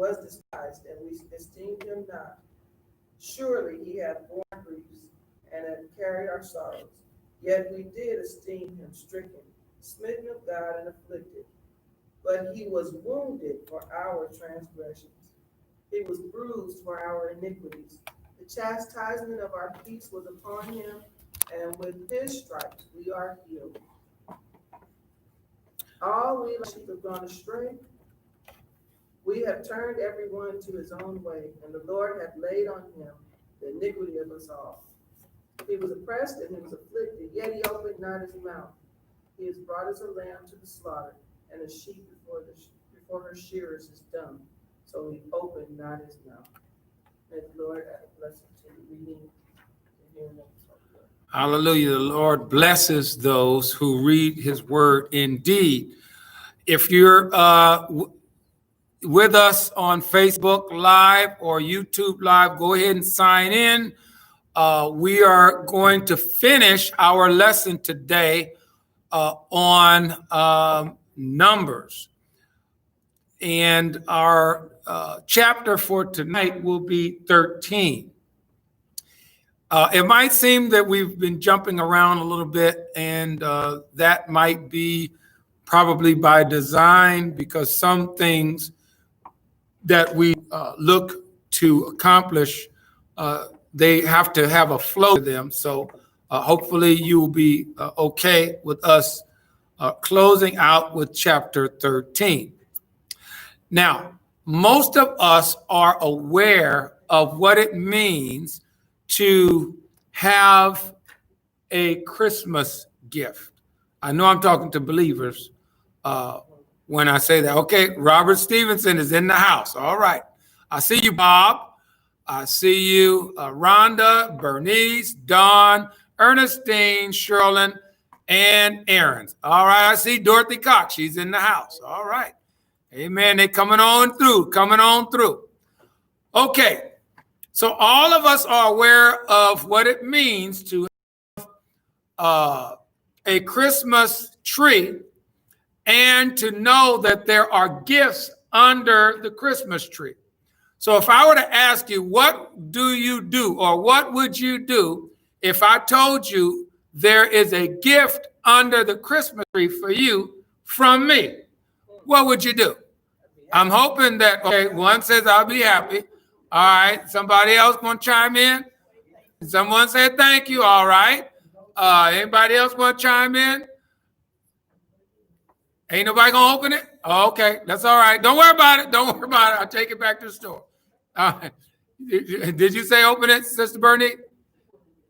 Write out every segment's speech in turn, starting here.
was despised, and we esteemed him not. Surely he hath borne our griefs, and hath carried our sorrows. Yet we did esteem him stricken, smitten of God, and afflicted. But he was wounded for our transgressions, he was bruised for our iniquities. The chastisement of our peace was upon him, and with his stripes we are healed. All we like sheep have gone astray. We have turned everyone to his own way, and the Lord hath laid on him the iniquity of us all. He was oppressed and he was afflicted, yet he opened not his mouth. He is brought as a lamb to the slaughter, and a sheep before her shearers is dumb. So he opened not his mouth. May the Lord add a blessing to the reading and hearing of his holy word. Hallelujah. The Lord blesses those who read his word indeed. If you're with us on Facebook Live or YouTube Live, go ahead and sign in. We are going to finish our lesson today on Numbers. And our chapter for tonight will be 13. It might seem that we've been jumping around a little bit, and that might be probably by design, because some things that we look to accomplish, they have to have a flow to them. So hopefully you will be okay with us closing out with chapter 13. Now, most of us are aware of what it means to have a Christmas gift. I know I'm talking to believers when I say that. Okay, Robert Stevenson is in the house. All right. I see you, Bob. I see you, Rhonda, Bernice, Dawn, Ernestine, Sherlyn, and Aaron's. All right. I see Dorothy Cox. She's in the house. All right. Amen. They're coming on through. Okay. So all of us are aware of what it means to have a Christmas tree, and to know that there are gifts under the Christmas tree. So if I were to ask you, what do you do, or what would you do if I told you there is a gift under the Christmas tree for you from me? What would you do? I'm hoping that, okay, one says I'll be happy. All right, somebody else want to chime in? Someone said thank you. All right. Anybody else want to chime in? Ain't nobody gonna open it? Oh, okay, that's all right. Don't worry about it. I'll take it back to the store. All right. Did you say open it, Sister Bernie?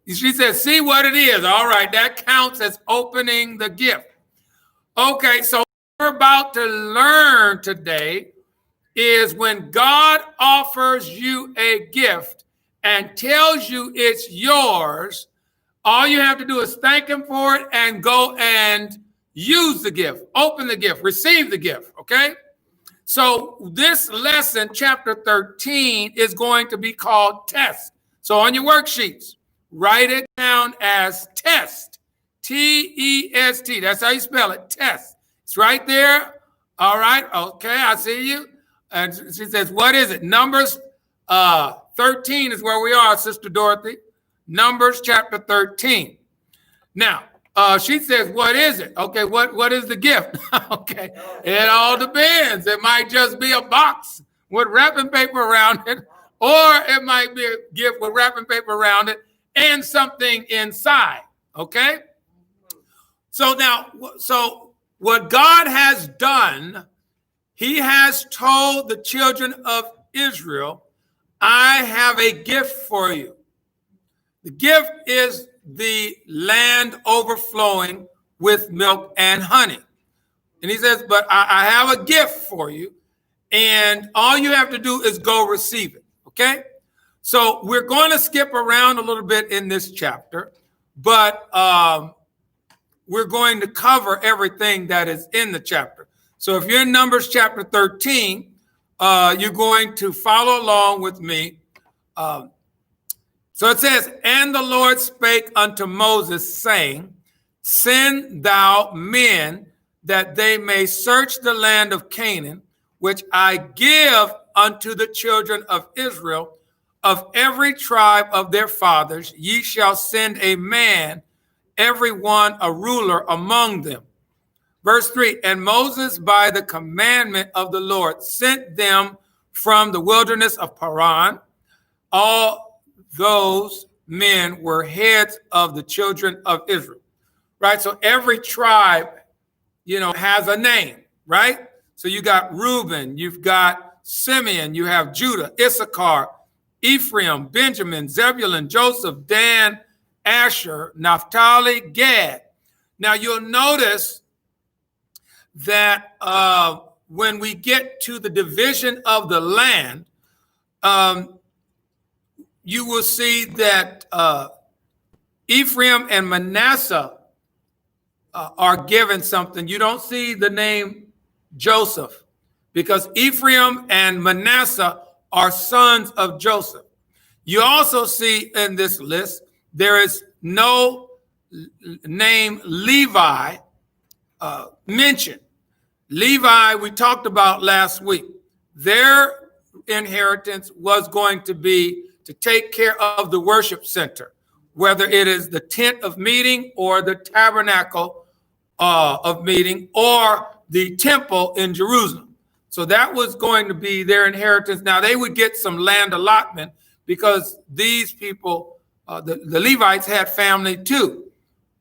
She said, see what it is. All right, that counts as opening the gift. Okay, so what we're about to learn today is when God offers you a gift and tells you it's yours, all you have to do is thank him for it and go and use the gift, open the gift, receive the gift, okay? So this lesson, chapter 13, is going to be called Test. So on your worksheets, write it down as test, T-E-S-T. That's how you spell it, test. It's right there. All right, okay, I see you. And she says, what is it? Numbers 13 is where we are, Sister Dorothy. Numbers chapter 13. Now, she says, what is it? Okay, what is the gift? Okay, it all depends. It might just be a box with wrapping paper around it, or it might be a gift with wrapping paper around it and something inside, okay? So now, what God has done, he has told the children of Israel, I have a gift for you. The gift is the land overflowing with milk and honey. And he says, but I have a gift for you, and all you have to do is go receive it, okay? So we're going to skip around a little bit in this chapter, but we're going to cover everything that is in the chapter. So if you're in Numbers chapter 13, you're going to follow along with me. So it says, and the Lord spake unto Moses, saying, send thou men that they may search the land of Canaan, which I give unto the children of Israel, of every tribe of their fathers, ye shall send a man, every one a ruler among them. Verse 3, and Moses by the commandment of the Lord sent them from the wilderness of Paran. All those men were heads of the children of Israel, right? So every tribe, has a name, right? So you got Reuben, you've got Simeon, you have Judah, Issachar, Ephraim, Benjamin, Zebulun, Joseph, Dan, Asher, Naphtali, Gad. Now you'll notice that when we get to the division of the land, you will see that Ephraim and Manasseh are given something. You don't see the name Joseph, because Ephraim and Manasseh are sons of Joseph. You also see in this list, there is no name Levi mentioned. Levi, we talked about last week. Their inheritance was going to be to take care of the worship center, whether it is the tent of meeting or the tabernacle of meeting or the temple in Jerusalem. So that was going to be their inheritance. Now they would get some land allotment because these people, the Levites, had family too,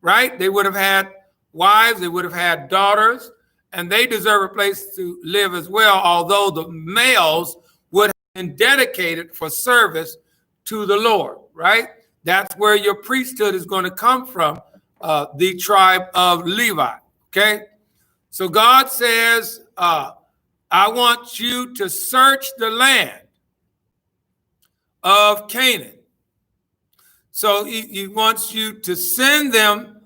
right? They would have had wives, they would have had daughters, and they deserve a place to live as well, although the males would have been dedicated for service to the Lord, right? That's where your priesthood is going to come from, the tribe of Levi, okay? So God says, I want you to search the land of Canaan. So he wants you to send them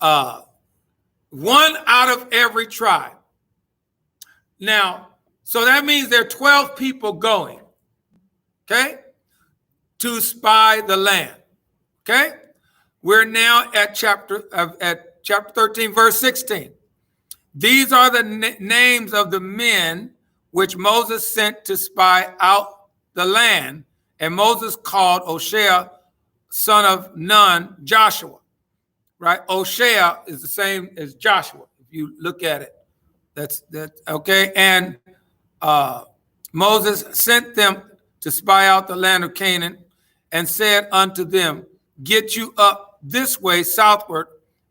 one out of every tribe. Now, so that means there are 12 people going, okay, to spy the land, okay? We're now at chapter 13, verse 16. These are the names of the men which Moses sent to spy out the land. And Moses called Oshea, son of Nun, Joshua, right? Oshea is the same as Joshua. If you look at it, that's okay. And Moses sent them to spy out the land of Canaan and said unto them, get you up this way southward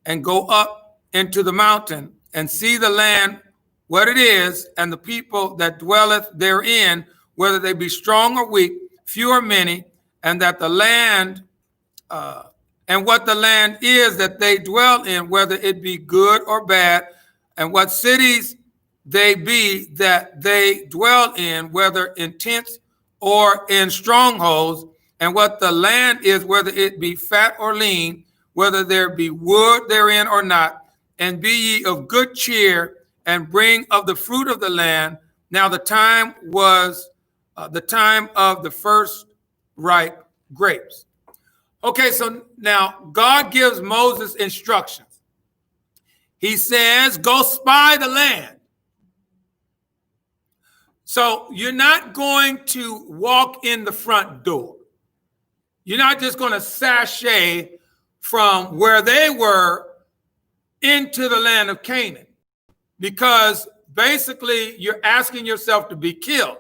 and go up into the mountain and see the land, what it is, and the people that dwelleth therein, whether they be strong or weak, few or many, and that the land, and what the land is that they dwell in, whether it be good or bad, and what cities they be that they dwell in, whether in tents or in strongholds, and what the land is, whether it be fat or lean, whether there be wood therein or not, and be ye of good cheer, and bring of the fruit of the land. Now the time was the time of the first ripe grapes. Okay, so now God gives Moses instructions. He says, go spy the land. So you're not going to walk in the front door. You're not just going to sashay from where they were into the land of Canaan, because basically you're asking yourself to be killed.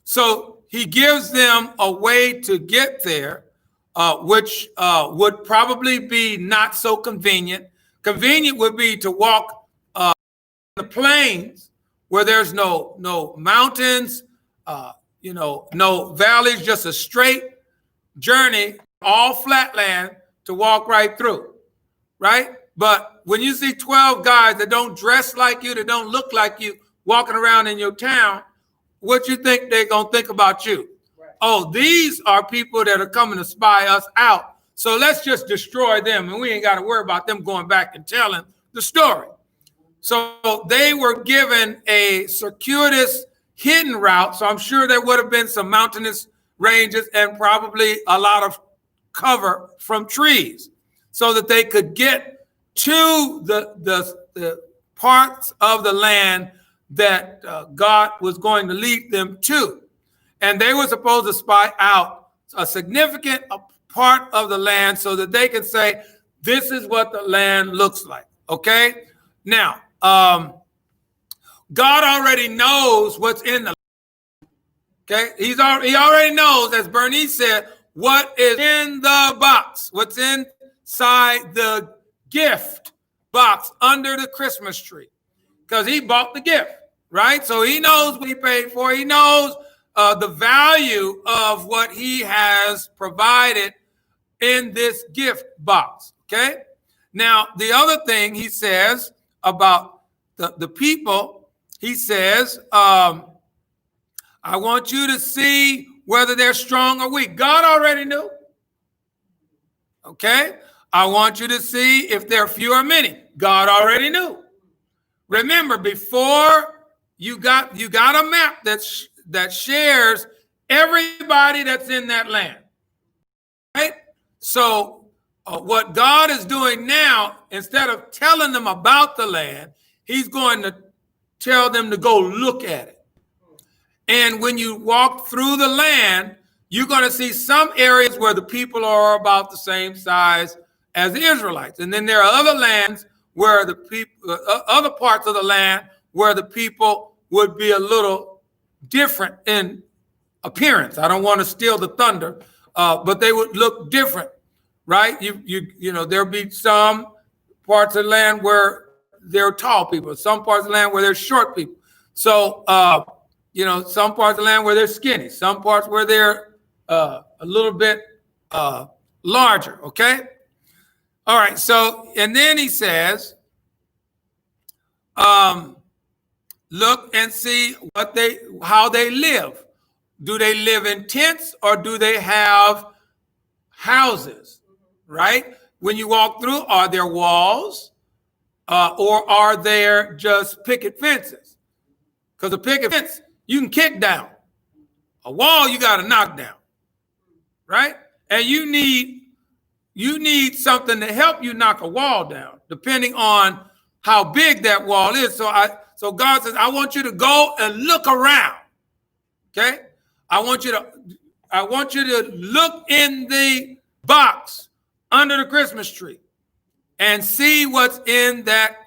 So he gives them a way to get there, which would probably be not so convenient. Convenient would be to walk in the plains where there's no mountains, no valleys, just a straight journey, all flat land to walk right through, right? But when you see 12 guys that don't dress like you, that don't look like you, walking around in your town, what you think they're going to think about you? Right. Oh, these are people that are coming to spy us out. So let's just destroy them, and we ain't got to worry about them going back and telling the story. So they were given a circuitous hidden route. So I'm sure there would have been some mountainous ranges and probably a lot of cover from trees so that they could get to the parts of the land that God was going to lead them to. And they were supposed to spy out a significant part of the land so that they could say, this is what the land looks like. Okay? Now, God already knows what's in the land. Okay? He already knows, as Bernice said, what is in the box, what's inside the gift box under the Christmas tree. Because he bought the gift, right? So he knows what he paid for. He knows the value of what he has provided in this gift box, okay? Now, the other thing he says about the people, he says, I want you to see whether they're strong or weak. God already knew, okay? I want you to see if they're few or many. God already knew. Remember, before you got a map that shares everybody that's in that land, right? So what God is doing now, instead of telling them about the land, he's going to tell them to go look at it. And when you walk through the land, you're going to see some areas where the people are about the same size as the Israelites. And then there are other lands where the people, other parts of the land where the people would be a little different in appearance. I don't want to steal the thunder, but they would look different, right? You know, there'll be some parts of the land where there are tall people, some parts of the land where there's short people. So, you know, some parts of the land where they're skinny, some parts where they're a little bit larger, okay? All right, so, and then he says, look and see how they live. Do they live in tents or do they have houses, right? When you walk through, are there walls or are there just picket fences? Because a picket fence, you can kick down. A wall, you got to knock down, right? And you need something to help you knock a wall down, depending on how big that wall is. So God says, I want you to go and look around. Okay? I want you to look in the box under the Christmas tree and see what's in that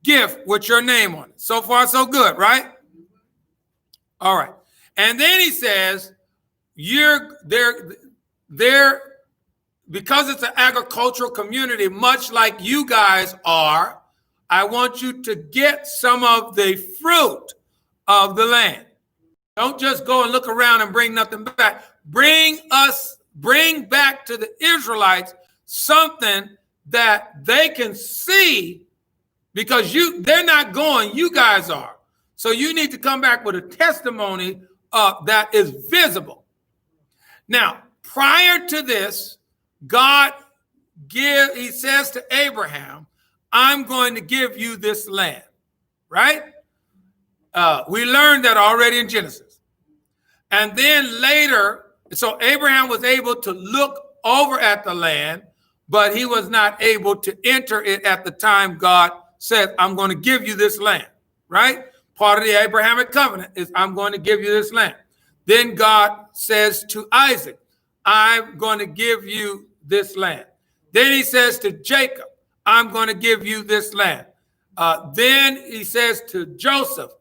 gift with your name on it. So far, so good, right? All right. And then he says, because it's an agricultural community, much like you guys are, I want you to get some of the fruit of the land. Don't just go and look around and bring nothing back. Bring back to the Israelites something that they can see, because they're not going, you guys are. So you need to come back with a testimony that is visible. Now, prior to this, he says to Abraham, I'm going to give you this land, right? We learned that already in Genesis. And then later, so Abraham was able to look over at the land, but he was not able to enter it at the time God said, I'm going to give you this land, right? Part of the Abrahamic covenant is I'm going to give you this land. Then God says to Isaac, I'm going to give you this land. Then he says to Jacob, I'm going to give you this land. Then he says to Joseph,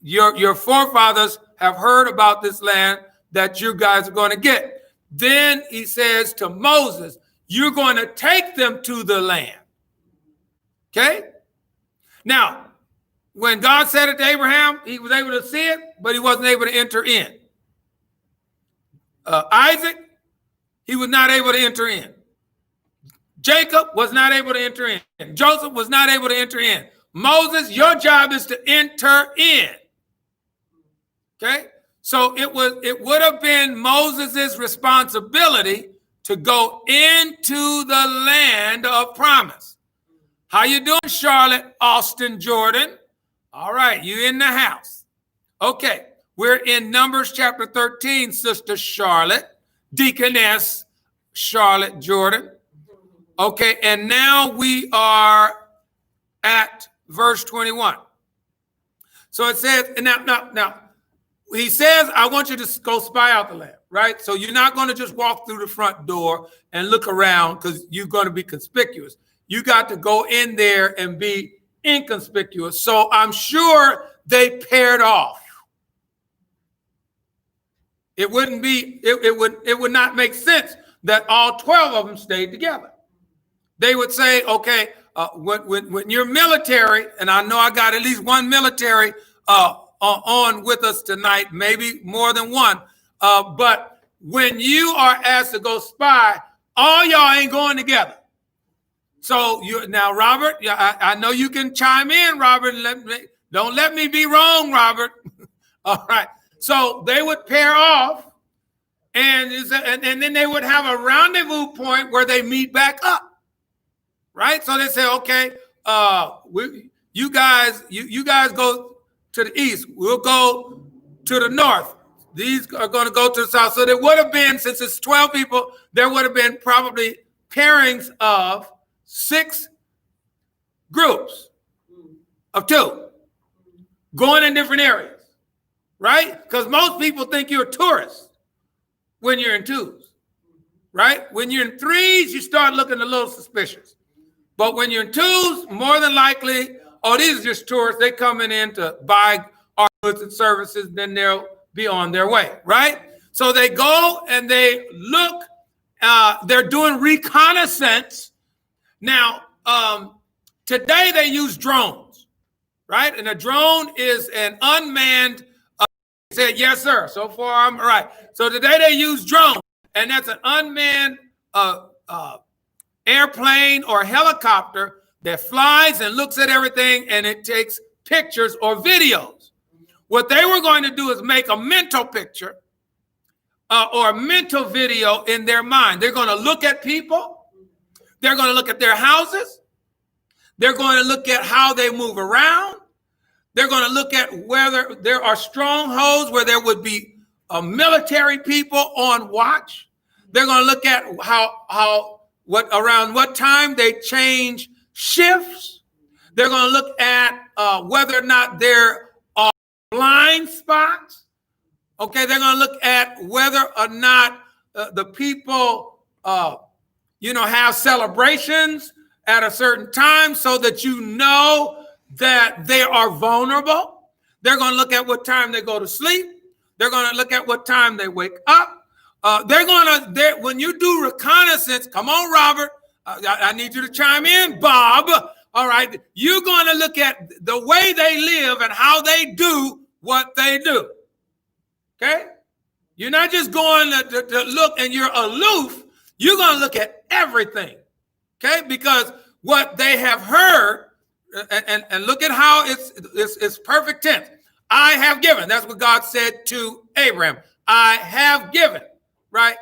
your forefathers have heard about this land that you guys are going to get. Then he says to Moses, you're going to take them to the land. Okay? Now, when God said it to Abraham, he was able to see it, but he wasn't able to enter in. Isaac, he was not able to enter in. Jacob was not able to enter in. Joseph was not able to enter in. Moses, your job is to enter in. Okay? So it would have been Moses' responsibility to go into the land of promise. How you doing, Charlotte Austin Jordan? All right, you in the house. Okay, we're in Numbers chapter 13, Sister Charlotte, Deaconess Charlotte Jordan. Okay, and now we are at verse 21. So it says, and now, he says, I want you to go spy out the land, right? So you're not going to just walk through the front door and look around because you're going to be conspicuous. You got to go in there and be inconspicuous. So I'm sure they paired off. It wouldn't be, it would not make sense that all 12 of them stayed together. They would say, okay, when you're military, and I know I got at least one military on with us tonight, maybe more than one. But when you are asked to go spy, all y'all ain't going together. So now, Robert, I know you can chime in, Robert. Don't let me be wrong, Robert. All right. So they would pair off, and then they would have a rendezvous point where they meet back up. Right. So they say, okay, you guys go to the east. We'll go to the north. These are going to go to the south. So there would have been, since it's 12 people, there would have been probably pairings of 6 groups of 2 going in different areas, right? Because most people think you're a tourist when you're in 2s, right? When you're in 3s, you start looking a little suspicious. But when you're in 2s, more than likely, oh, these are just tourists. They coming in to buy our goods and services, then they'll be on their way, right? So they go and they look. They're doing reconnaissance. Now, today they use drones, right? And a drone is an unmanned. Said yes, sir. So far, I'm right. So today they use drones, and that's an unmanned airplane or helicopter that flies and looks at everything, and it takes pictures or videos. What they were going to do is make a mental picture or a mental video in their mind. They're going to look at people. They're going to look at their houses. They're going to look at how they move around. They're going to look at whether there are strongholds where there would be military people on watch. They're going to look at around what time they change shifts. They're going to look at whether or not there are blind spots. Okay, they're going to look at whether or not the people, have celebrations at a certain time so that you know that they are vulnerable. They're going to look at what time they go to sleep. They're going to look at what time they wake up. When you do reconnaissance, come on, Robert, I need you to chime in, Bob. All right, you're going to look at the way they live and how they do what they do. Okay? You're not just going to look and you're aloof. You're going to look at everything. Okay? Because what they have heard, and look at how it's perfect tense. I have given. That's what God said to Abraham. I have given, right?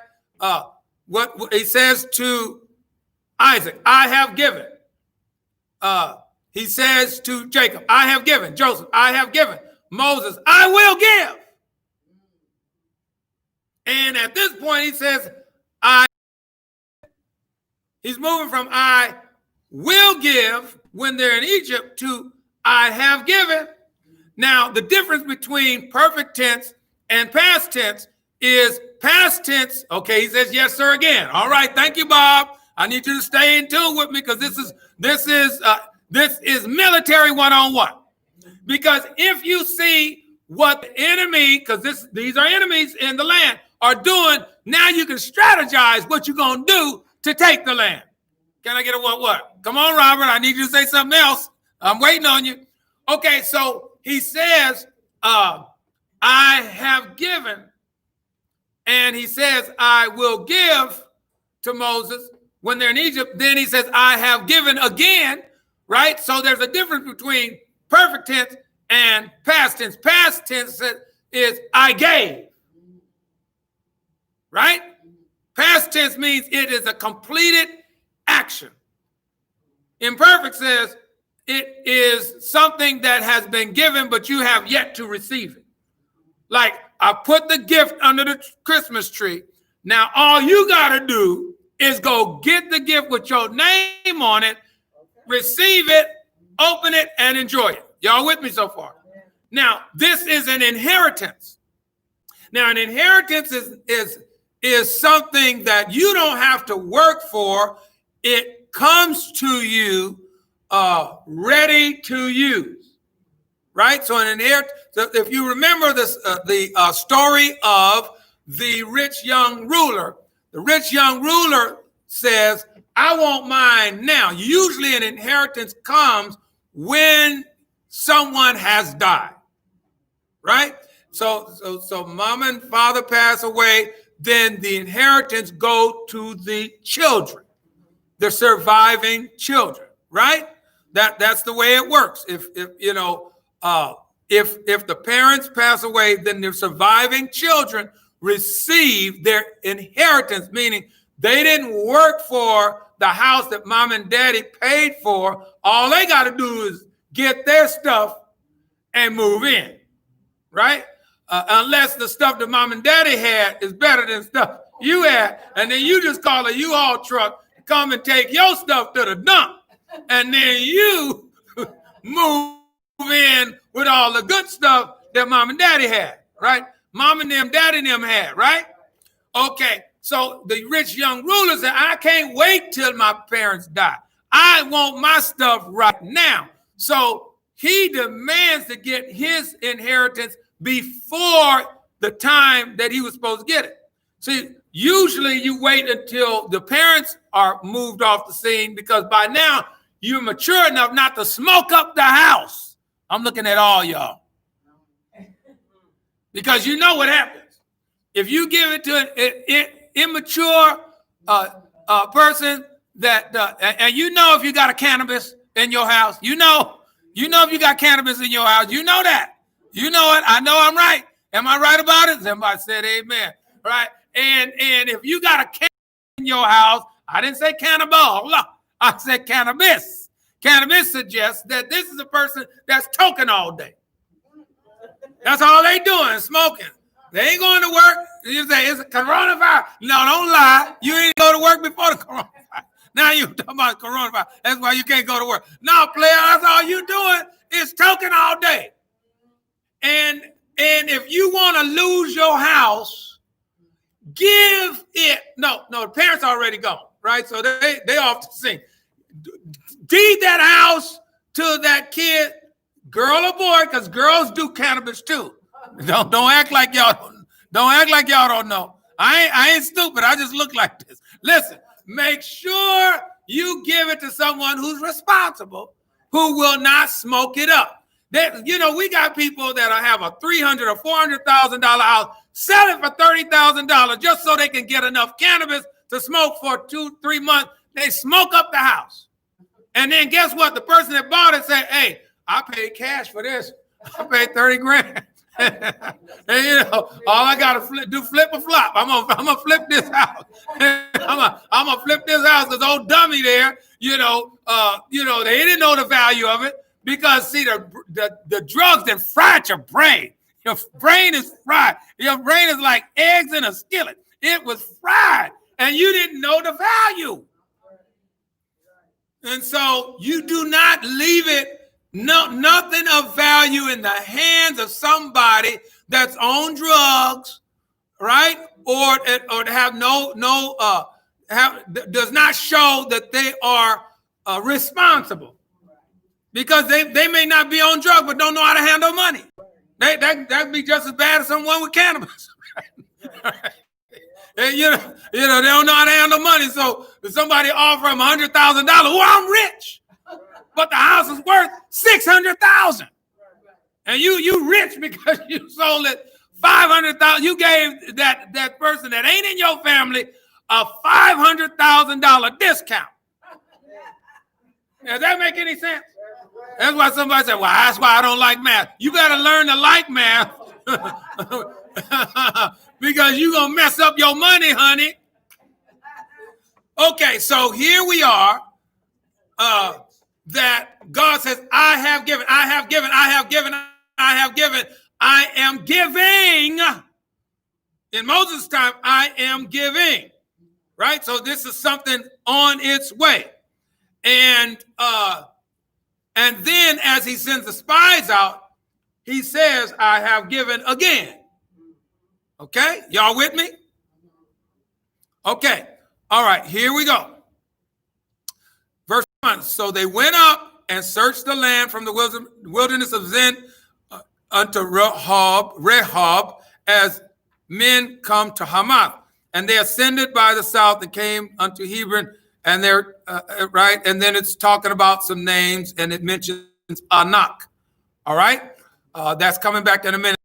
What he says to Isaac, I have given. He says to Jacob, I have given. Joseph, I have given. Moses, I will give. And at this point, he says, he's moving from I will give when they're in Egypt to I have given. Now, the difference between perfect tense and past tense is past tense. Okay, he says, yes, sir, again. All right, thank you, Bob. I need you to stay in tune with me because this is military one-on-one. Because if you see what the enemy, because these are enemies in the land, are doing, now you can strategize what you're going to do to take the land. Can I get a what? Come on, Robert. I need you to say something else. I'm waiting on you. Okay, so he says, I have given. And he says, I will give to Moses when they're in Egypt. Then he says, I have given again, right? So there's a difference between perfect tense and past tense. Past tense is I gave, right? Past tense means it is a completed action. Imperfect says it is something that has been given, but you have yet to receive it. Like, I put the gift under the Christmas tree. Now, all you got to do is go get the gift with your name on it, receive it, open it, and enjoy it. Y'all with me so far? Now, this is an inheritance. Now, an inheritance is something that you don't have to work for. It comes to you ready to use, right? So an inheritance. So if you remember this, the story of the rich young ruler, the rich young ruler says, I want mine now. Usually an inheritance comes when someone has died, right? So mom and father pass away, then the inheritance go to the children, the surviving children, right? That's the way it works. If the parents pass away, then the surviving children receive their inheritance, meaning they didn't work for the house that mom and daddy paid for. All they got to do is get their stuff and move in, right? Unless the stuff that mom and daddy had is better than stuff you had, and then you just call a U-Haul truck to come and take your stuff to the dump, and then you move in with all the good stuff that mom and daddy had, right? Mom and them, daddy and them had, right? Okay, so the rich young ruler said, I can't wait till my parents die. I want my stuff right now. So he demands to get his inheritance before the time that he was supposed to get it. See, usually you wait until the parents are moved off the scene, because by now you're mature enough not to smoke up the house. I'm looking at all y'all. Because you know what happens. If you give it to an immature person that, and you know if you got a cannabis in your house, you know if you got cannabis in your house, you know that. You know it. I know I'm right. Am I right about it? Somebody said amen. Right? And if you got a cannabis in your house, I didn't say cannibal. I said cannabis. Cannabis suggests that this is a person that's toking all day. That's all they doing, smoking. They ain't going to work. You say, it's a coronavirus. No, don't lie. You ain't go to work before the coronavirus. Now you talking about coronavirus. That's why you can't go to work. No, player, that's all you doing is toking all day. And if you want to lose your house, give it. No, the parents already gone, right? So they off to sing. Deed that house to that kid, girl or boy, because girls do cannabis too. Don't act like y'all don't know. I ain't stupid. I just look like this. Listen, make sure you give it to someone who's responsible, who will not smoke it up. We got people that have a $300,000 or $400,000 house, sell it for $30,000 just so they can get enough cannabis to smoke for 2-3 months. They smoke up the house. And then guess what? The person that bought it said, hey, I paid cash for this. I paid 30 grand. And all I gotta flip or flop. I'm gonna flip this house. I'm gonna flip this house. This old dummy there, they didn't know the value of it, because see, the drugs that fried your brain. Your brain is fried. Your brain is like eggs in a skillet. It was fried, and you didn't know the value. And so you do not leave it. Nothing of value in the hands of somebody that's on drugs, right? Or have does not show that they are responsible, because they may not be on drugs but don't know how to handle money. That'd be just as bad as someone with cannabis. Right? And, they don't know how to handle money. So if somebody offer them $100,000, well, I'm rich. But the house is worth $600,000, and you rich because you sold it $500,000. You gave that person that ain't in your family a $500,000 discount. Does that make any sense? That's why somebody said, "Well, that's why I don't like math." You got to learn to like math because you're gonna mess up your money, honey. Okay, so here we are. That God says, I have given, I have given, I have given, I have given, I am giving. In Moses' time, I am giving, right? So this is something on its way. And then as he sends the spies out, he says, I have given again. Okay, y'all with me? Okay, all right, here we go. Verse 1, so they went up and searched the land from the wilderness of Zin unto Rehob, as men come to Hamath. And they ascended by the south and came unto Hebron, and they're right. And then it's talking about some names, and it mentions Anak. All right, that's coming back in a minute.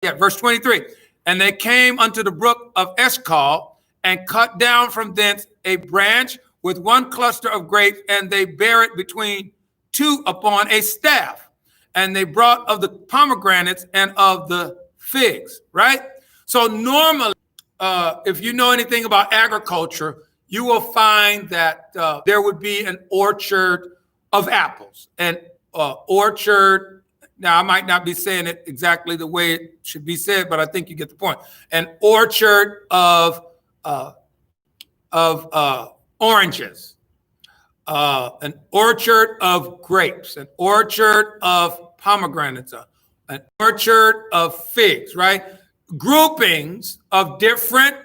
Yeah, verse 23. And they came unto the brook of Eshcol and cut down from thence a branch with one cluster of grapes, and they bare it between two upon a staff. And they brought of the pomegranates and of the figs, right? So normally, if you know anything about agriculture, you will find that there would be an orchard of apples, an orchard. Now, I might not be saying it exactly the way it should be said, but I think you get the point. An orchard of oranges, an orchard of grapes, an orchard of pomegranates, an orchard of figs, right? Groupings of different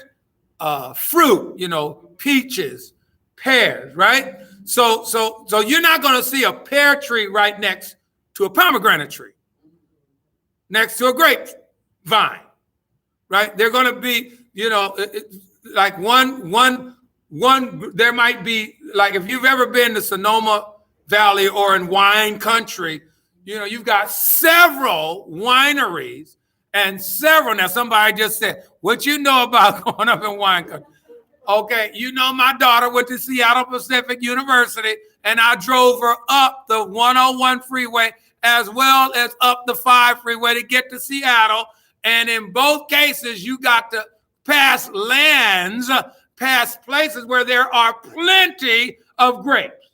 fruit, peaches, pears, right? So you're not going to see a pear tree right next to a pomegranate tree, next to a grape vine, right? They're going to be, like one. There might be, like, if you've ever been to Sonoma Valley or in wine country, you've got several wineries and several. Now, somebody just said, what you know about growing up in wine country? Okay, my daughter went to Seattle Pacific University, and I drove her up the 101 freeway as well as up the 5 freeway to get to Seattle. And in both cases, you got to pass lands, past places where there are plenty of grapes.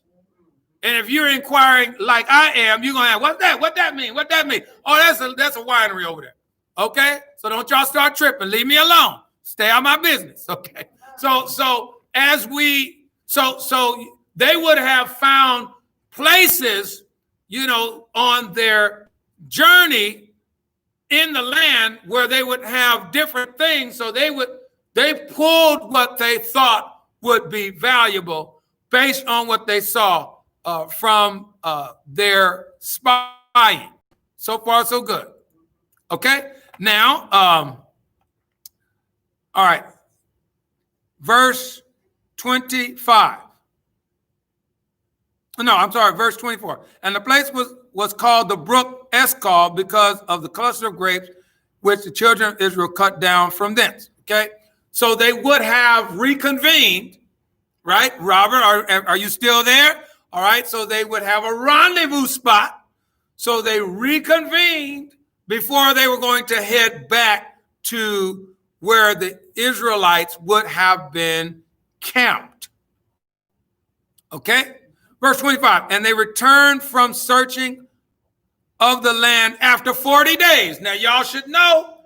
And if you're inquiring like I am, you're going to ask, what's that? What that mean? What that mean? Oh, that's a winery over there. Okay? So don't y'all start tripping. Leave me alone. Stay out of my business. Okay? So they would have found places, on their journey in the land where they would have different things. So they pulled what they thought would be valuable based on what they saw from their spying. So far, so good. Okay? Now, all right. Verse 25. No, I'm sorry, verse 24. And the place was called the brook Eshcol because of the cluster of grapes which the children of Israel cut down from thence. Okay? So they would have reconvened, right? Robert, are you still there? All right, so they would have a rendezvous spot. So they reconvened before they were going to head back to where the Israelites would have been camped. Okay? Verse 25, and they returned from searching of the land after 40 days. Now, y'all should know,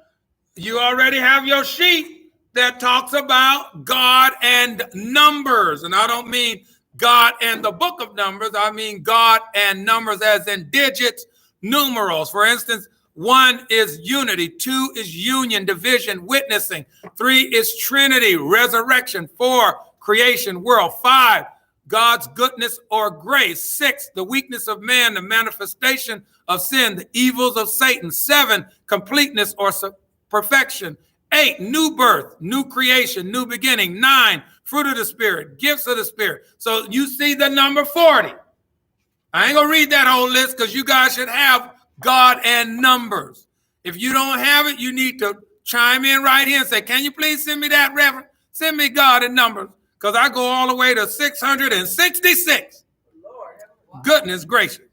you already have your sheet that talks about God and numbers. And I don't mean God and the book of Numbers. I mean God and numbers as in digits, numerals. For instance, 1 is unity, 2 is union, division, witnessing, 3 is Trinity, resurrection, 4, creation, world, 5, God's goodness or grace, 6, the weakness of man, the manifestation of sin, the evils of Satan, 7, completeness or perfection, 8, new birth, new creation, new beginning, 9, fruit of the Spirit, gifts of the Spirit. So you see the number 40. I ain't gonna read that whole list because you guys should have God and numbers. If you don't have it, you need to chime in right here and say, can you please send me that, Reverend? Send me God and numbers, because I go all the way to 666. Lord. Goodness gracious.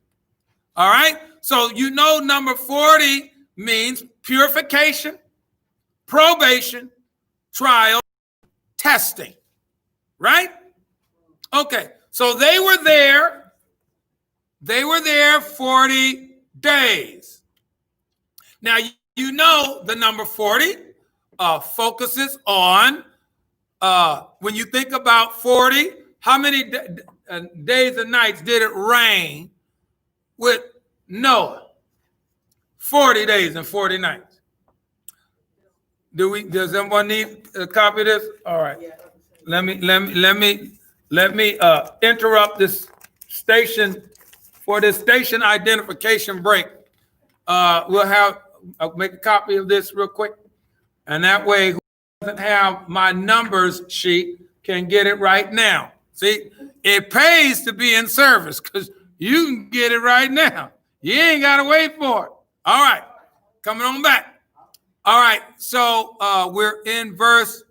All right. So number 40 means purification, probation, trial, testing. Right? Okay. So they were there. They were there 40 days. Now, the number 40 focuses on, when you think about 40, how many days and nights did it rain with Noah? 40 days and 40 nights. Does anyone need a copy of this? All right. Yeah. Let me interrupt this station for this station identification break. I'll make a copy of this real quick. And that way, who doesn't have my numbers sheet can get it right now. See, it pays to be in service because you can get it right now. You ain't got to wait for it. All right, coming on back. All right, so we're in verse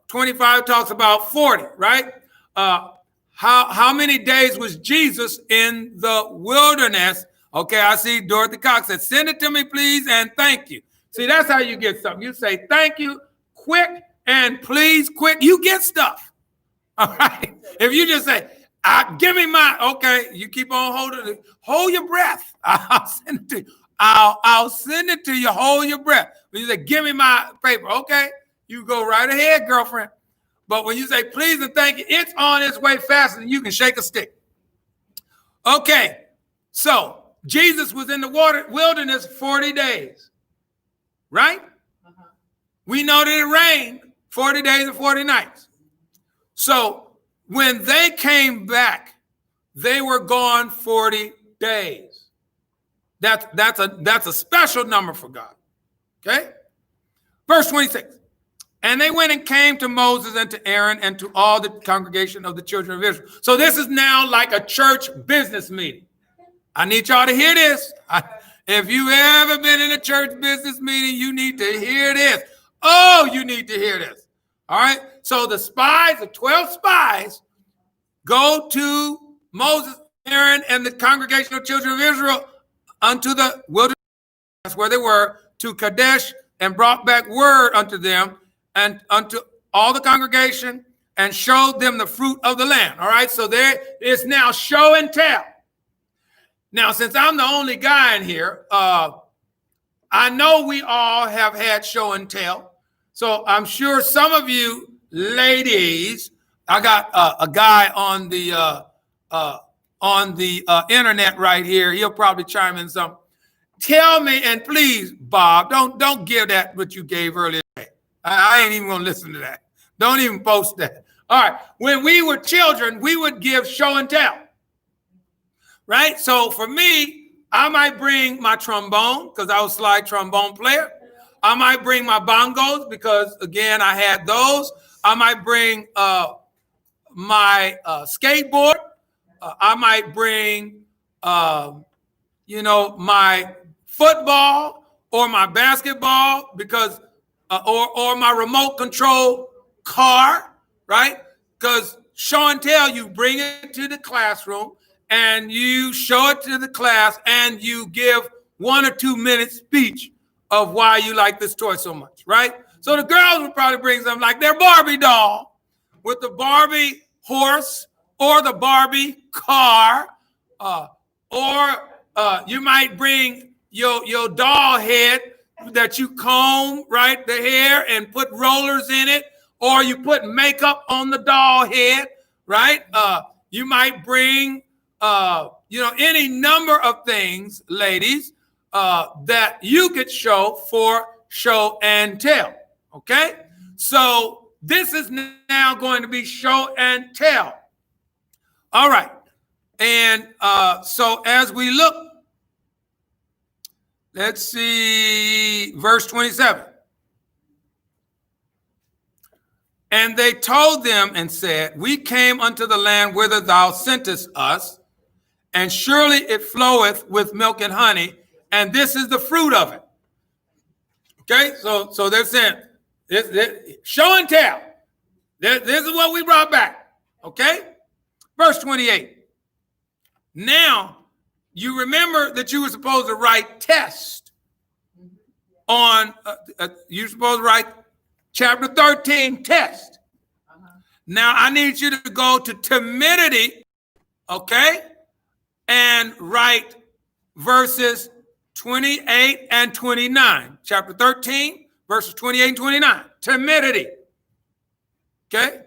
25, talks about 40, right? How many days was Jesus in the wilderness? Okay, I see Dorothy Cox said, send it to me, please, and thank you. See, that's how you get something. You say, thank you, quick, and please, quick. You get stuff. All right. If you just say, give me my, okay, you keep on holding it. Hold your breath. I'll send it to you. I'll send it to you. Hold your breath. When you say, give me my paper, okay, you go right ahead, girlfriend. But when you say, please and thank you, it's on its way faster than you can shake a stick. Okay, so Jesus was in the wilderness 40 days, right? We know that it rained 40 days and 40 nights. So when they came back, they were gone 40 days. That's a special number for God. Okay? Verse 26. And they went and came to Moses and to Aaron and to all the congregation of the children of Israel. So this is now like a church business meeting. I need y'all to hear this. If you've ever been in a church business meeting, you need to hear this. Oh, you need to hear this. All right. So the 12 spies, go to Moses, Aaron, and the congregation of children of Israel unto the wilderness, that's where they were, to Kadesh, and brought back word unto them and unto all the congregation, and showed them the fruit of the land. All right. So there is now show and tell. Now, since I'm the only guy in here, I know we all have had show and tell. So I'm sure some of you ladies, I got a guy on the internet right here. He'll probably chime in some. Tell me, and please, Bob, don't give that what you gave earlier today. I ain't even gonna listen to that. Don't even post that. All right. When we were children, we would give show and tell. Right? So for me, I might bring my trombone because I was a slide trombone player. I might bring my bongos because, again, I had those. I might bring my skateboard. I might bring, my football or my basketball because, or my remote control car, right? Because show and tell, you bring it to the classroom and you show it to the class and you give 1 or 2 minute speech of why you like this toy so much, right? So the girls would probably bring something like their Barbie doll with the Barbie horse or the Barbie car, or you might bring your doll head that you comb, right, the hair and put rollers in it, or you put makeup on the doll head, right? You might bring any number of things, ladies, that you could show for show and tell. Okay. So this is now going to be show and tell. All right. And so as we look, let's see, verse 27. And they told them and said, we came unto the land whither thou sentest us, and surely it floweth with milk and honey, and this is the fruit of it. Okay, so they're saying, show and tell. This is what we brought back. Okay, verse 28. Now, you remember that you were supposed to write test on, you're supposed to write chapter 13 test. Now, I need you to go to timidity, okay, and write verses 28 and 29. Chapter 13, verses 28 and 29. Timidity. Okay?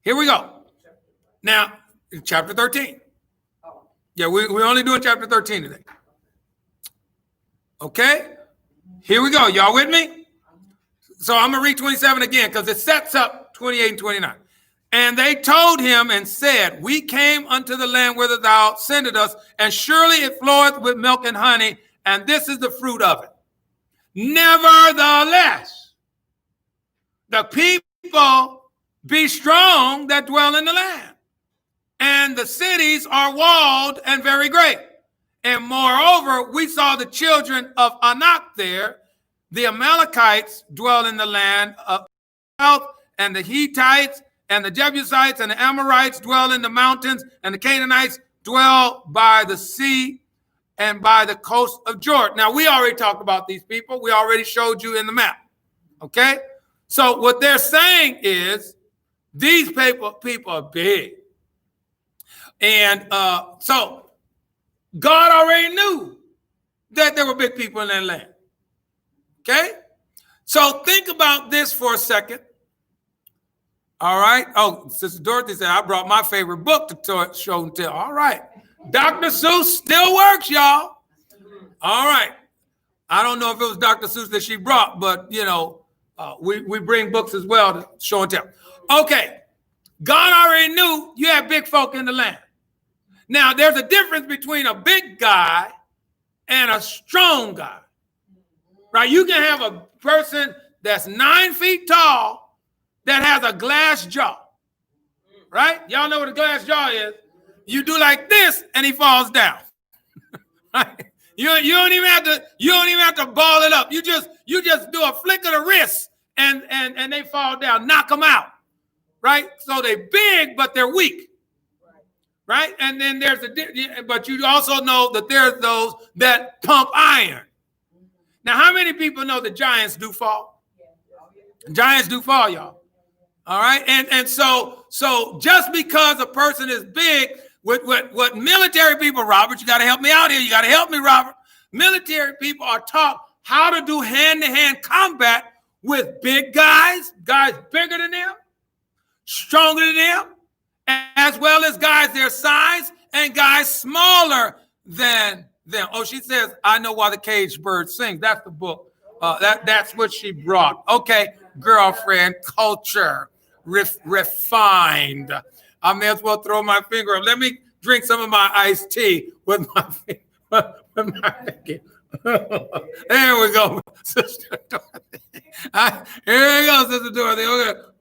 Here we go. Now, chapter 13. Yeah, we're only doing chapter 13 today. Okay, here we go. Y'all with me? So I'm going to read 27 again because it sets up 28 and 29. And they told him and said, we came unto the land whither thou sendest us, and surely it floweth with milk and honey, and this is the fruit of it. Nevertheless, the people be strong that dwell in the land, and the cities are walled and very great. And moreover, we saw the children of Anak there. The Amalekites dwell in the land of south, and the Hittites and the Jebusites and the Amorites dwell in the mountains, and the Canaanites dwell by the sea and by the coast of Jordan. Now, we already talked about these people. We already showed you in the map. Okay? So what they're saying is these people are big. And so God already knew that there were big people in that land. Okay? So think about this for a second. All right. Oh, Sister Dorothy said, I brought my favorite book to show and tell. All right. Dr. Seuss still works, y'all. All right. I don't know if it was Dr. Seuss that she brought, but, you know, we bring books as well to show and tell. Okay. God already knew you had big folk in the land. Now, there's a difference between a big guy and a strong guy. Right? You can have a person that's 9 feet tall that has a glass jaw, right? Y'all know what a glass jaw is. You do like this, and he falls down. Right? You don't even have to ball it up. You just do a flick of the wrist, and they fall down, knock them out, right? So they're big, but they're weak, right? And then but you also know that there's those that pump iron. Now, how many people know that giants do fall? Giants do fall, y'all. All right. And so just because a person is big, what military people, Robert, you got to help me out here. You got to help me, Robert. Military people are taught how to do hand-to-hand combat with big guys bigger than them, stronger than them, as well as guys their size and guys smaller than them. Oh, she says, I Know Why the Caged Bird Sings. That's the book. That's what she brought. Okay, girlfriend, culture, refined. I may as well throw my finger up. Let me drink some of my iced tea with my finger. There we go, Sister Dorothy. Here we go, Sister Dorothy.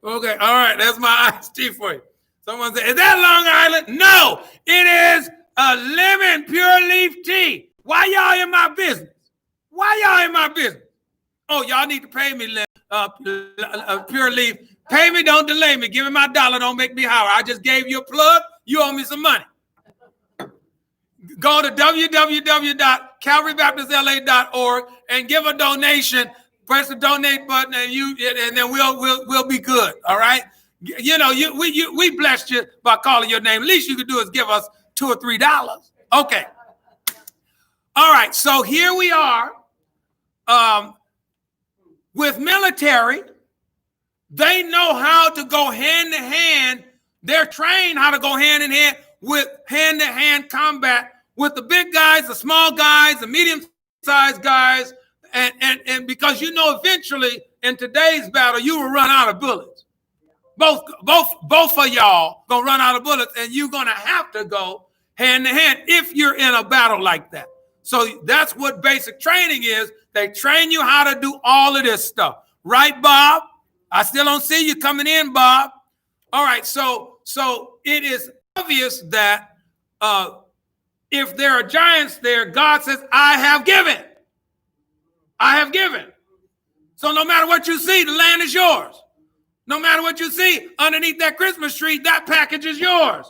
Okay. All right, that's my iced tea for you. Someone said, is that Long Island? No, it is a lemon pure leaf tea. Why y'all in my business? Oh, y'all need to pay me pure leaf. Pay me, don't delay me. Give me my $1, don't make me holler. I just gave you a plug. You owe me some money. Go to www.calvarybaptistla.org and give a donation. Press the donate button, and then we'll be good. All right. You know, we blessed you by calling your name. Least you could do is give us $2 or $3. Okay. All right. So here we are with military. They know how to go hand to hand. They're trained how to go hand in hand with hand-to-hand combat with the big guys, the small guys, the medium-sized guys, and because you know eventually in today's battle you will run out of bullets. Both of y'all gonna run out of bullets, and you're gonna have to go hand to hand if you're in a battle like that. So that's what basic training is. They train you how to do all of this stuff, right, Bob? I still don't see you coming in, Bob. All right, so it is obvious that if there are giants there, God says, I have given. So no matter what you see, the land is yours. No matter what you see underneath that Christmas tree, that package is yours.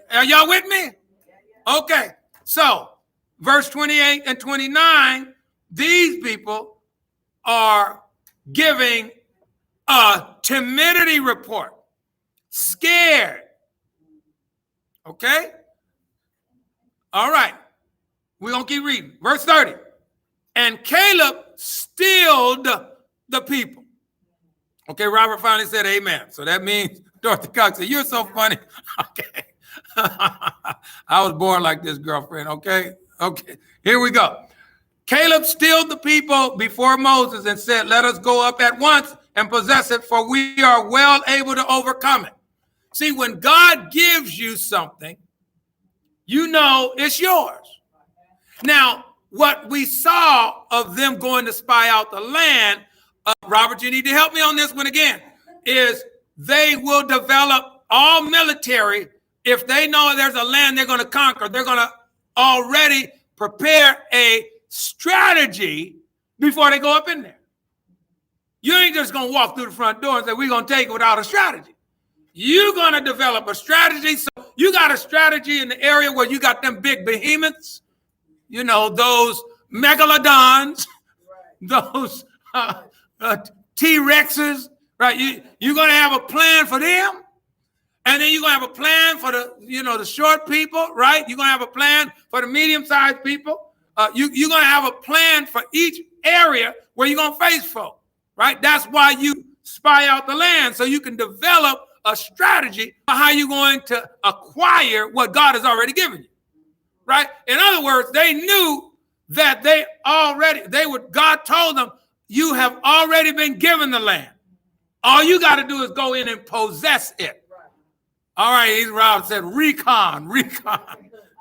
Are y'all with me? Okay, so verse 28 and 29, these people are giving a timidity report. Scared. Okay? All right. We're going to keep reading. Verse 30. And Caleb stilled the people. Okay, Robert finally said amen. So that means Dorothy Cox said, you're so funny. Okay. I was born like this, girlfriend. Okay. Here we go. Caleb stilled the people before Moses and said, let us go up at once and possess it, for we are well able to overcome it. See, when God gives you something, you know it's yours. Now, what we saw of them going to spy out the land, Robert, you need to help me on this one again, is they will develop all military. If they know there's a land they're going to conquer, they're going to already prepare a strategy before they go up in there. You ain't just going to walk through the front door and say, we're going to take it without a strategy. You're going to develop a strategy. So you got a strategy in the area where you got them big behemoths, you know, those megalodons, those T-Rexes, right? You're going to have a plan for them. And then you're going to have a plan for the, you know, the short people, right? You're going to have a plan for the medium-sized people. You're going to have a plan for each area where you're going to face folk, right? That's why you spy out the land, so you can develop a strategy for how you're going to acquire what God has already given you, right? In other words, they knew that God told them, you have already been given the land. All you got to do is go in and possess it. All right, Rob said recon,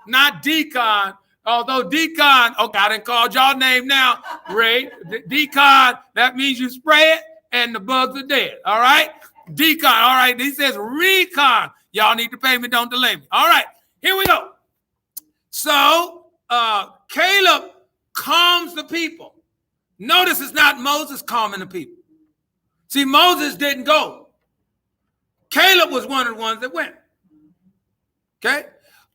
not decon. Although decon, okay, I didn't call y'all name now, Ray. Decon, that means you spray it and the bugs are dead. All right, decon. All right, he says recon. Y'all need to pay me, don't delay me. All right, here we go. So Caleb calms the people. Notice it's not Moses calming the people. See, Moses didn't go. Caleb was one of the ones that went. Okay?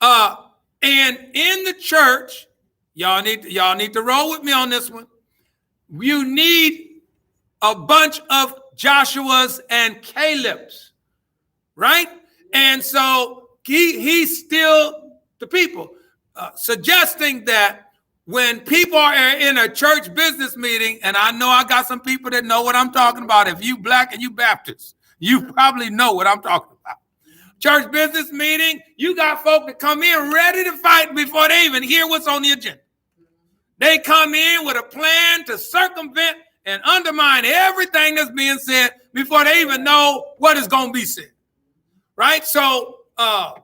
And in the church, y'all need to roll with me on this one. You need a bunch of Joshuas and Calebs, right? And so he stilled the people, suggesting that when people are in a church business meeting, and I know I got some people that know what I'm talking about. If you black and you Baptist, you probably know what I'm talking about. Church business meeting, you got folk that come in ready to fight before they even hear what's on the agenda. They come in with a plan to circumvent and undermine everything that's being said before they even know what is going to be said. Right? So a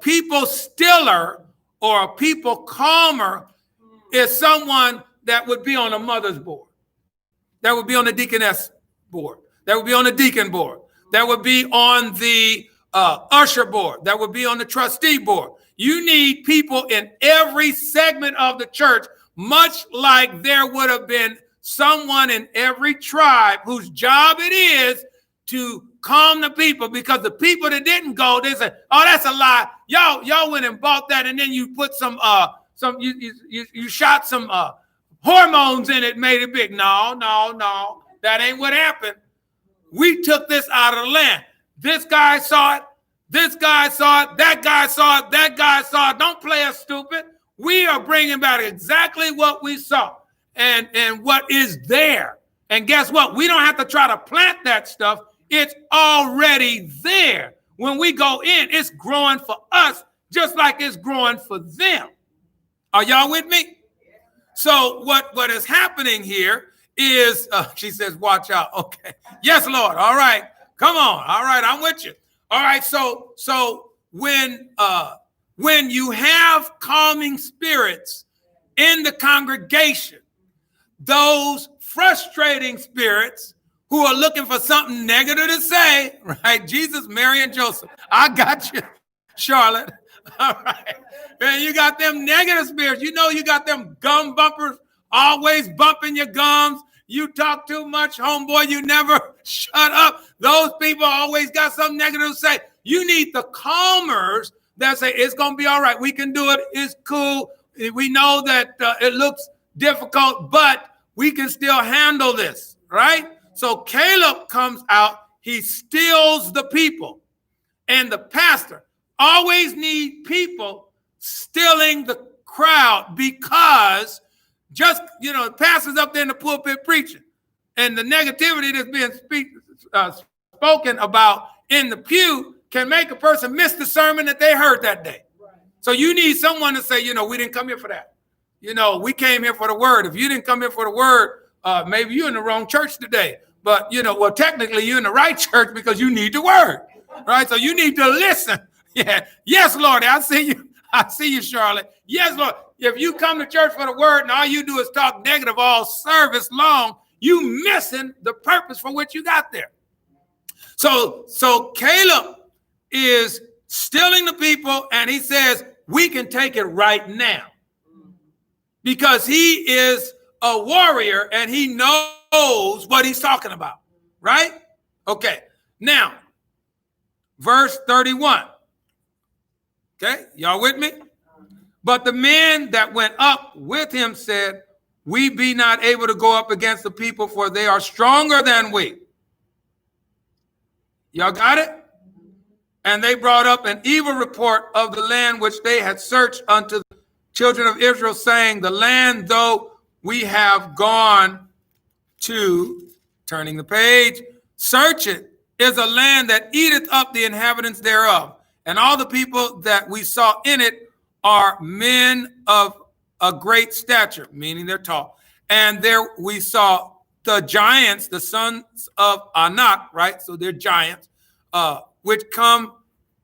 people stiller or a people calmer is someone that would be on a mother's board. That would be on the deaconess board. That would be on the deacon board. That would be on the usher board. That would be on the trustee board. You need people in every segment of the church, much like there would have been someone in every tribe whose job it is to calm the people, because the people that didn't go, they said, oh, that's a lie. Y'all went and bought that, and then you put you shot some hormones in it, made it big. No, that ain't what happened. We took this out of the land. This guy saw it. This guy saw it. That guy saw it. That guy saw it. Don't play us stupid. We are bringing back exactly what we saw and what is there. And guess what? We don't have to try to plant that stuff. It's already there. When we go in, it's growing for us just like it's growing for them. Are y'all with me? So what is happening here is, she says, watch out. Okay. Yes, Lord. All right. Come on. All right. I'm with you. All right. So when you have calming spirits in the congregation, those frustrating spirits who are looking for something negative to say, right? Jesus, Mary, and Joseph. I got you, Charlotte. All right. And you got them negative spirits. You know, you got them gum bumpers always bumping your gums. You talk too much, homeboy. You never shut up. Those people always got something negative to say. You need the calmers that say, it's going to be all right. We can do it. It's cool. We know that it looks difficult, but we can still handle this, right? So Caleb comes out. He stills the people. And the pastor always need people stilling the crowd, because just, the pastor's up there in the pulpit preaching, and the negativity that's being spoken about in the pew can make a person miss the sermon that they heard that day. So you need someone to say, we didn't come here for that. We came here for the word. If you didn't come here for the word, maybe you're in the wrong church today. But, well, technically you're in the right church because you need the word, right? So you need to listen. Yeah. Yes, Lord, I see you. I see you, Charlotte. Yes, Lord. If you come to church for the word and all you do is talk negative all service long, you missing the purpose for which you got there. So Caleb is stilling the people, and he says, we can take it right now. Because he is a warrior and he knows what he's talking about, right? Okay, now, verse 31. Okay, y'all with me? But the men that went up with him said, we be not able to go up against the people, for they are stronger than we. Y'all got it? And they brought up an evil report of the land which they had searched unto the children of Israel, saying, the land, though we have gone to, turning the page, search it, is a land that eateth up the inhabitants thereof. And all the people that we saw in it are men of a great stature, meaning they're tall. And there we saw the giants, the sons of Anak, right? So they're giants, which come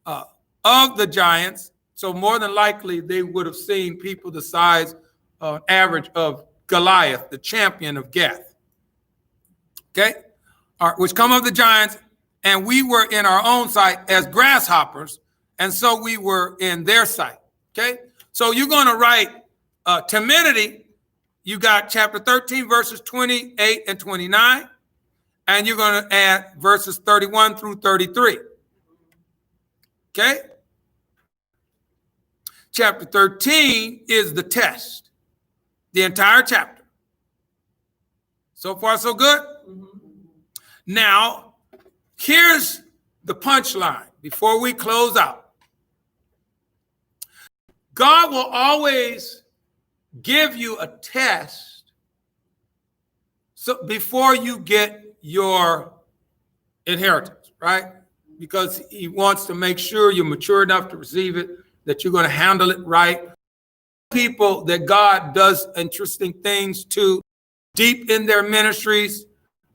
of the giants. So more than likely, they would have seen people the size, average of Goliath, the champion of Gath. Okay? All right, which come of the giants, and we were in our own sight as grasshoppers, and so we were in their sight. Okay? So you're going to write timidity. You got chapter 13, verses 28 and 29, and you're going to add verses 31 through 33. Okay? Chapter 13 is the test, the entire chapter. So far, so good? Mm-hmm. Now, here's the punchline before we close out. God will always give you a test so before you get your inheritance, right? Because he wants to make sure you're mature enough to receive it, that you're going to handle it right. People that God does interesting things to deep in their ministries,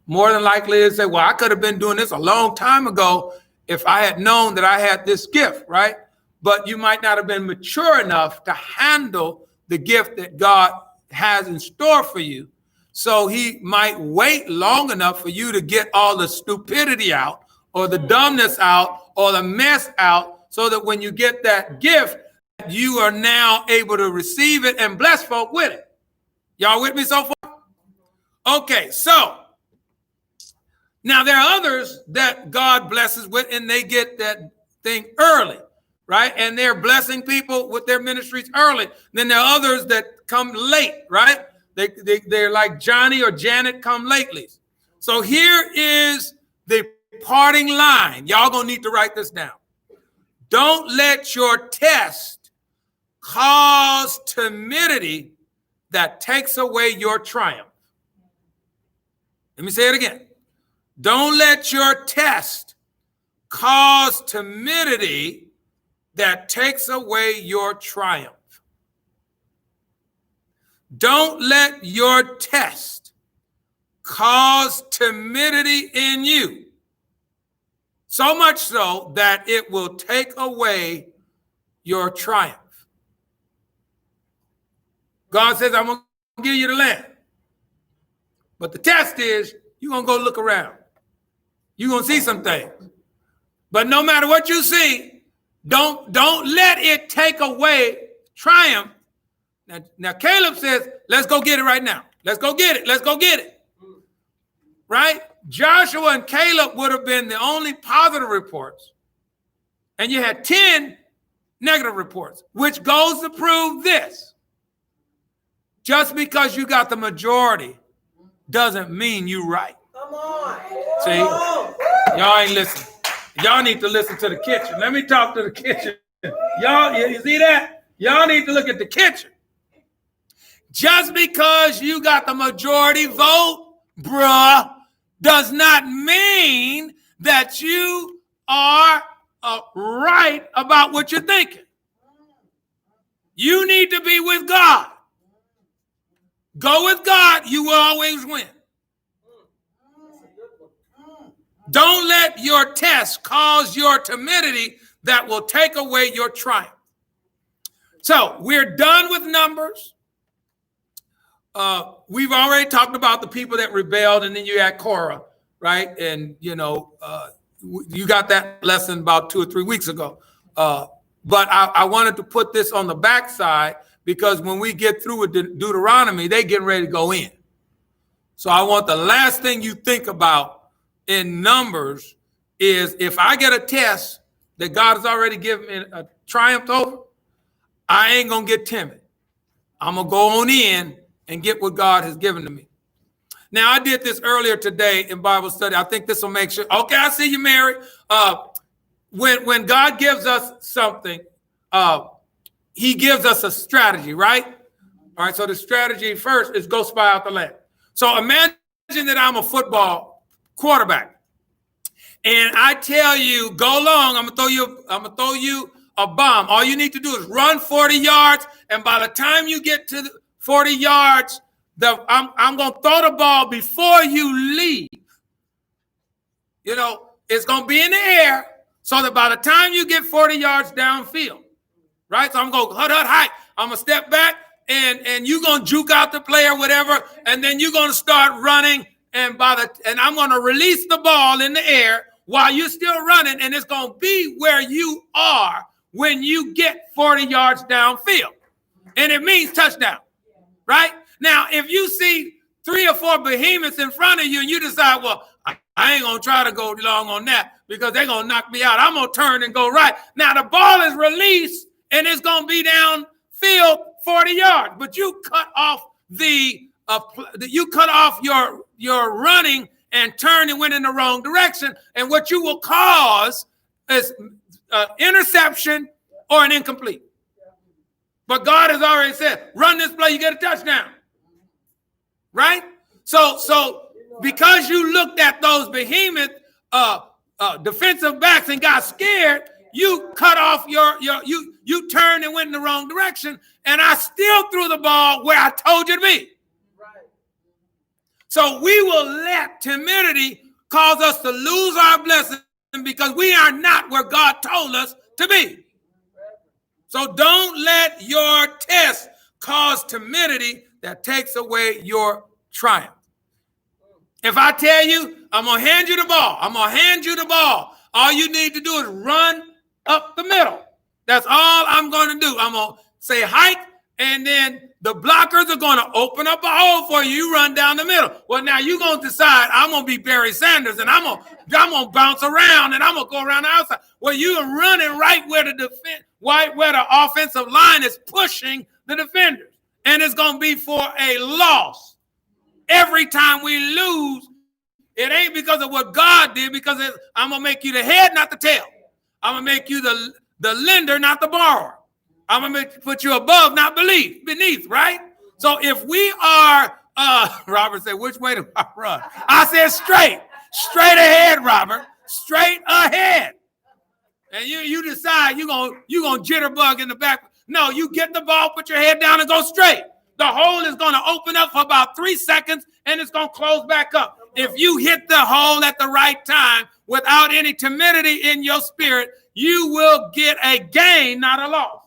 more than likely they say, well, I could have been doing this a long time ago if I had known that I had this gift, right? But you might not have been mature enough to handle the gift that God has in store for you. So he might wait long enough for you to get all the stupidity out or the dumbness out or the mess out, so that when you get that gift, you are now able to receive it and bless folk with it. Y'all with me so far? Okay, so now there are others that God blesses with, and they get that thing early, right? And they're blessing people with their ministries early. Then there are others that come late, right? They're like Johnny or Janet come latelys. So here is the parting line. Y'all gonna need to write this down. Don't let your test cause timidity that takes away your triumph. Let me say it again. Don't let your test cause timidity that takes away your triumph. Don't let your test cause timidity in you, so much so that it will take away your triumph. God says, I'm going to give you the land. But the test is, you're going to go look around. You're going to see some things. But no matter what you see, don't let it take away triumph. Now Caleb says, let's go get it right now. Let's go get it. Let's go get it. Right? Joshua and Caleb would have been the only positive reports. And you had 10 negative reports, which goes to prove this. Just because you got the majority doesn't mean you right. Come on. See? Y'all ain't listening. Y'all need to listen to the kitchen. Let me talk to the kitchen. Y'all, you see that? Y'all need to look at the kitchen. Just because you got the majority vote, bruh, does not mean that you are right about what you're thinking. You need to be with God. Go with God, you will always win. Don't let your test cause your timidity that will take away your triumph. So we're done with Numbers. We've already talked about the people that rebelled, and then you had Korah, right? And, you got that lesson about 2 or 3 weeks ago. But I wanted to put this on the backside because when we get through with Deuteronomy, they getting ready to go in. So I want the last thing you think about in Numbers is if I get a test that God has already given me a triumph over, I ain't going to get timid. I'm going to go on in and get what God has given to me. Now, I did this earlier today in Bible study. I think this will make sure. Okay, I see you, Mary. When God gives us something, he gives us a strategy, right? All right, so the strategy first is go spy out the land. So imagine that I'm a football quarterback, and I tell you, go long. I'm gonna throw you a bomb. All you need to do is run 40 yards, and by the time you get to the 40 yards, I'm gonna throw the ball before you leave. It's gonna be in the air, so that by the time you get 40 yards downfield, right? So I'm gonna hike. I'm gonna step back. And you're going to juke out the player, whatever, and then you're going to start running, and I'm going to release the ball in the air while you're still running, and it's going to be where you are when you get 40 yards downfield. And it means touchdown, right? Now, if you see 3 or 4 behemoths in front of you and you decide, well, I ain't going to try to go long on that because they're going to knock me out. I'm going to turn and go right. Now, the ball is released, and it's going to be downfield 40 yards, but you cut off your running and turned and went in the wrong direction. And what you will cause is interception or an incomplete. But God has already said, run this play, you get a touchdown. Right? So because you looked at those behemoth defensive backs and got scared, you cut off you turned and went in the wrong direction, and I still threw the ball where I told you to be. Right. So we will let timidity cause us to lose our blessing because we are not where God told us to be. So don't let your test cause timidity that takes away your triumph. If I tell you, I'm going to hand you the ball. All you need to do is run up the middle. That's all I'm going to do. I'm going to say hike, and then the blockers are going to open up a hole for you. You run down the middle. Well, now you're going to decide I'm going to be Barry Sanders, and I'm going to bounce around, and I'm going to go around the outside. Well, you're running right where the offensive line is pushing the defenders, and it's going to be for a loss. Every time we lose, it ain't because of what God did, because I'm going to make you the head, not the tail. I'm going to make you the lender, not the borrower. I'm going to put you above, not beneath, right? So if we are, Robert said, which way do I run? I said straight ahead, Robert, straight ahead. And you decide you're going to jitterbug in the back. No, you get the ball, put your head down and go straight. The hole is going to open up for about 3 seconds, and it's going to close back up. If you hit the hole at the right time without any timidity in your spirit, you will get a gain, not a loss.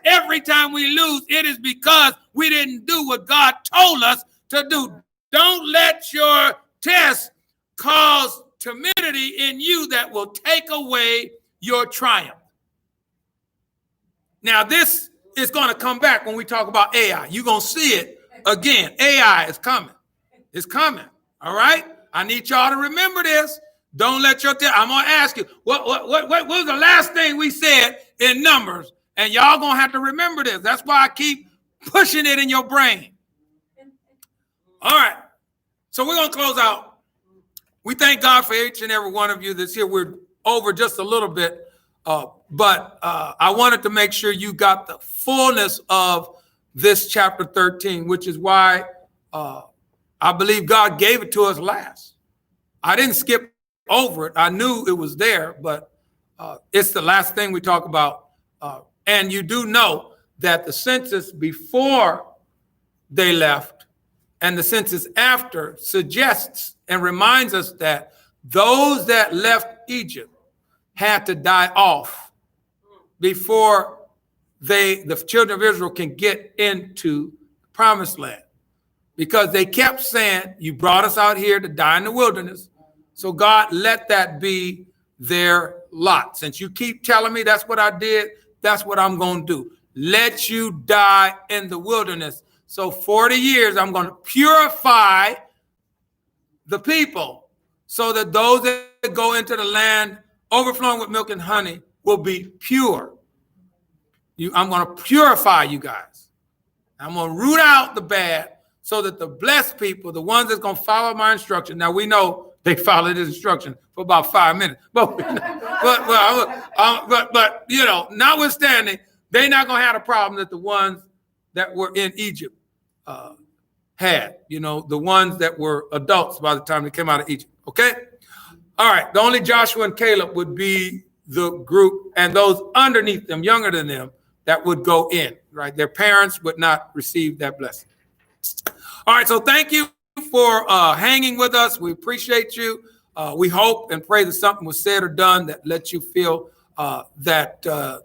Every time we lose, it is because we didn't do what God told us to do. Don't let your test cause timidity in you that will take away your triumph. Now, this is going to come back when we talk about AI. You're going to see it again. AI is coming. It's coming. All right? I need y'all to remember this. Don't let your I'm going to ask you, what was the last thing we said in Numbers? And y'all going to have to remember this. That's why I keep pushing it in your brain. All right. So we're going to close out. We thank God for each and every one of you that's here. We're over just a little bit. But I wanted to make sure you got the fullness of this chapter 13, which is why I believe God gave it to us last. I didn't skip over it. I knew it was there, but it's the last thing we talk about. And you do know that the census before they left and the census after suggests and reminds us that those that left Egypt had to die off before the children of Israel can get into the promised land. Because they kept saying, you brought us out here to die in the wilderness. So God, let that be their lot. Since you keep telling me that's what I did, that's what I'm going to do. Let you die in the wilderness. So 40 years, I'm going to purify the people so that those that go into the land overflowing with milk and honey will be pure. I'm going to purify you guys. I'm going to root out the bad so that the blessed people, the ones that's going to follow my instruction. Now, we know they followed his instruction for about 5 minutes. But you know, notwithstanding, they're not going to have a problem that the ones that were in Egypt had. You know, the ones that were adults by the time they came out of Egypt. Okay? All right. The only Joshua and Caleb would be the group, and those underneath them, younger than them, that would go in, right? Their parents would not receive that blessing. All right, so thank you for hanging with us. We appreciate you. We hope and pray that something was said or done that lets you feel that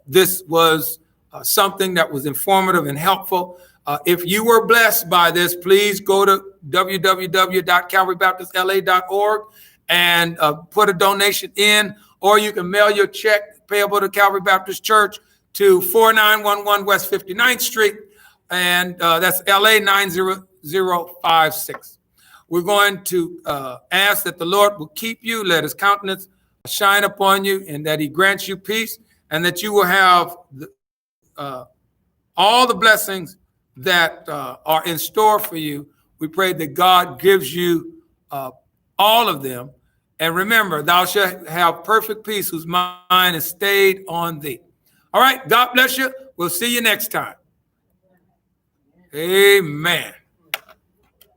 this was something that was informative and helpful. If you were blessed by this, please go to www.calvarybaptistla.org and put a donation in, or you can mail your check payable to Calvary Baptist Church to 4911 West 59th Street, and that's LA 90056. We're going to ask that the Lord will keep you, let his countenance shine upon you, and that he grants you peace, and that you will have all the blessings that are in store for you. We pray that God gives you all of them. And remember, thou shalt have perfect peace whose mind is stayed on thee. All right, God bless you. We'll see you next time. Amen.